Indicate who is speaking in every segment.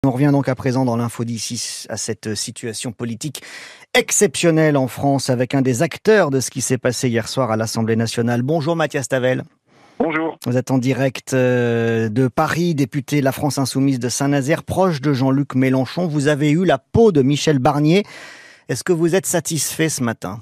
Speaker 1: On revient donc à présent dans l'info d'ici à cette situation politique exceptionnelle en France avec un des acteurs de ce qui s'est passé hier soir à l'Assemblée nationale. Bonjour Mathias Tavel.
Speaker 2: Bonjour.
Speaker 1: Vous êtes en direct de Paris, député de la France Insoumise de Saint-Nazaire, proche de Jean-Luc Mélenchon. Vous avez eu la peau de Michel Barnier. Est-ce que vous êtes satisfait ce matin ?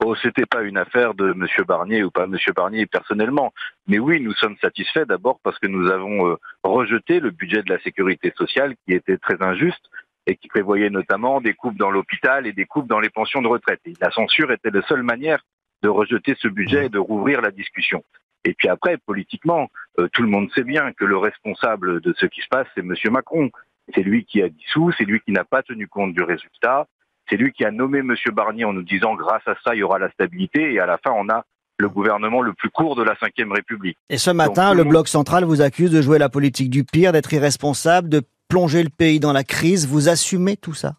Speaker 2: Oh, c'était pas une affaire de M. Barnier ou pas M. Barnier personnellement. Mais oui, nous sommes satisfaits d'abord parce que nous avons rejeté le budget de la sécurité sociale qui était très injuste et qui prévoyait notamment des coupes dans l'hôpital et des coupes dans les pensions de retraite. Et la censure était la seule manière de rejeter ce budget et de rouvrir la discussion. Et puis après, politiquement, tout le monde sait bien que le responsable de ce qui se passe, c'est M. Macron. C'est lui qui a dissous, c'est lui qui n'a pas tenu compte du résultat. C'est lui qui a nommé M. Barnier en nous disant grâce à ça, il y aura la stabilité. Et à la fin, on a le gouvernement le plus court de la Ve République.
Speaker 1: Et ce matin, le Bloc central vous accuse de jouer la politique du pire, d'être irresponsable, de plonger le pays dans la crise. Vous assumez tout ça ?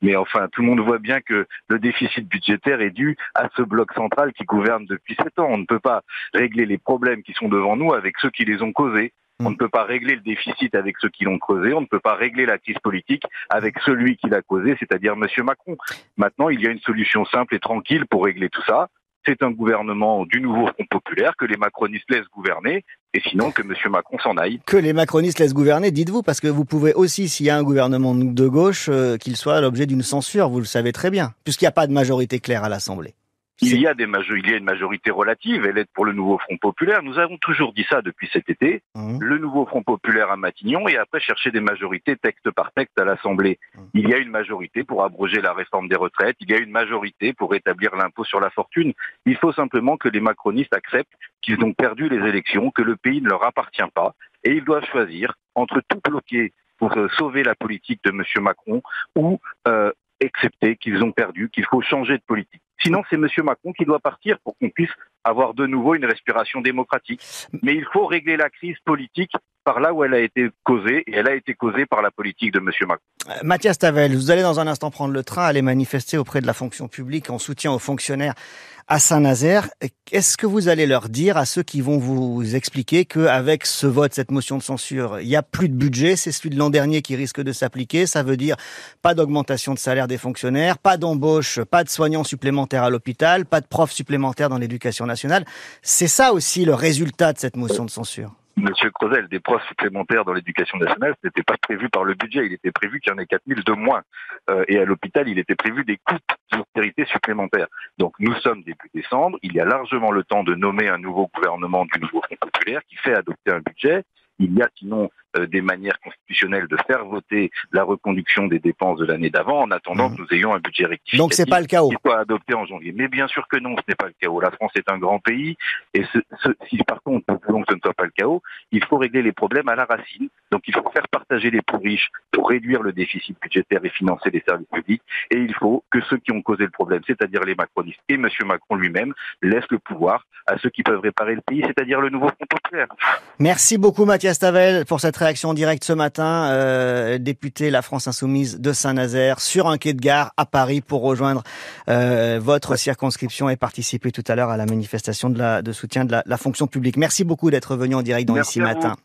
Speaker 2: Mais enfin, tout le monde voit bien que le déficit budgétaire est dû à ce Bloc central qui gouverne depuis 7 ans. On ne peut pas régler les problèmes qui sont devant nous avec ceux qui les ont causés. On ne peut pas régler le déficit avec ceux qui l'ont creusé. On ne peut pas régler la crise politique avec celui qui l'a causée, c'est-à-dire M. Macron. Maintenant, il y a une solution simple et tranquille pour régler tout ça. C'est un gouvernement du nouveau Front populaire que les macronistes laissent gouverner, et sinon que M. Macron s'en aille.
Speaker 1: Que les macronistes laissent gouverner, dites-vous, parce que vous pouvez aussi, s'il y a un gouvernement de gauche, qu'il soit l'objet d'une censure, vous le savez très bien, puisqu'il n'y a pas de majorité claire à l'Assemblée.
Speaker 2: Il y a une majorité relative, elle est pour le nouveau Front populaire. Nous avons toujours dit ça depuis cet été. Le nouveau Front populaire à Matignon et après chercher des majorités texte par texte à l'Assemblée. Il y a une majorité pour abroger la réforme des retraites. Il y a une majorité pour rétablir l'impôt sur la fortune. Il faut simplement que les macronistes acceptent qu'ils ont perdu les élections, que le pays ne leur appartient pas et ils doivent choisir entre tout bloquer pour sauver la politique de M. Macron ou accepter qu'ils ont perdu, qu'il faut changer de politique. Sinon, c'est M. Macron qui doit partir pour qu'on puisse avoir de nouveau une respiration démocratique. Mais il faut régler la crise politique par là où elle a été causée, et elle a été causée par la politique de M. Macron.
Speaker 1: Mathias Tavel, vous allez dans un instant prendre le train, aller manifester auprès de la fonction publique en soutien aux fonctionnaires à Saint-Nazaire. Qu'est-ce que vous allez leur dire à ceux qui vont vous expliquer qu'avec ce vote, cette motion de censure, il n'y a plus de budget, c'est celui de l'an dernier qui risque de s'appliquer, ça veut dire pas d'augmentation de salaire des fonctionnaires, pas d'embauche, pas de soignants supplémentaires à l'hôpital, pas de profs supplémentaires dans l'éducation nationale. C'est ça aussi le résultat de cette motion de censure.
Speaker 2: Monsieur Crozel, des profs supplémentaires dans l'éducation nationale, ce n'était pas prévu par le budget. Il était prévu qu'il y en ait 4000 de moins. Et à l'hôpital, il était prévu des coupes d'austérité supplémentaires. Donc nous sommes début décembre. Il y a largement le temps de nommer un nouveau gouvernement du nouveau Front populaire qui fait adopter un budget. Il y a sinon des manières constitutionnelles de faire voter la reconduction des dépenses de l'année d'avant en attendant que nous ayons un budget rectificatif.
Speaker 1: Donc c'est pas le chaos.
Speaker 2: Qui soit adopté en janvier. Mais bien sûr que non, ce n'est pas le chaos. La France est un grand pays et si par contre nous voulons que ce ne soit pas le chaos, il faut régler les problèmes à la racine. Donc il faut faire partager les plus riches pour réduire le déficit budgétaire et financer les services publics. Et il faut que ceux qui ont causé le problème, c'est-à-dire les macronistes et M. Macron lui-même, laissent le pouvoir à ceux qui peuvent réparer le pays, c'est-à-dire le nouveau Front populaire.
Speaker 1: Merci beaucoup Mathias Tavel pour cette réaction en direct ce matin, député La France Insoumise de Saint-Nazaire sur un quai de gare à Paris pour rejoindre votre circonscription et participer tout à l'heure à la manifestation de soutien de la fonction publique. Merci beaucoup d'être venu en direct dans Ici Matin.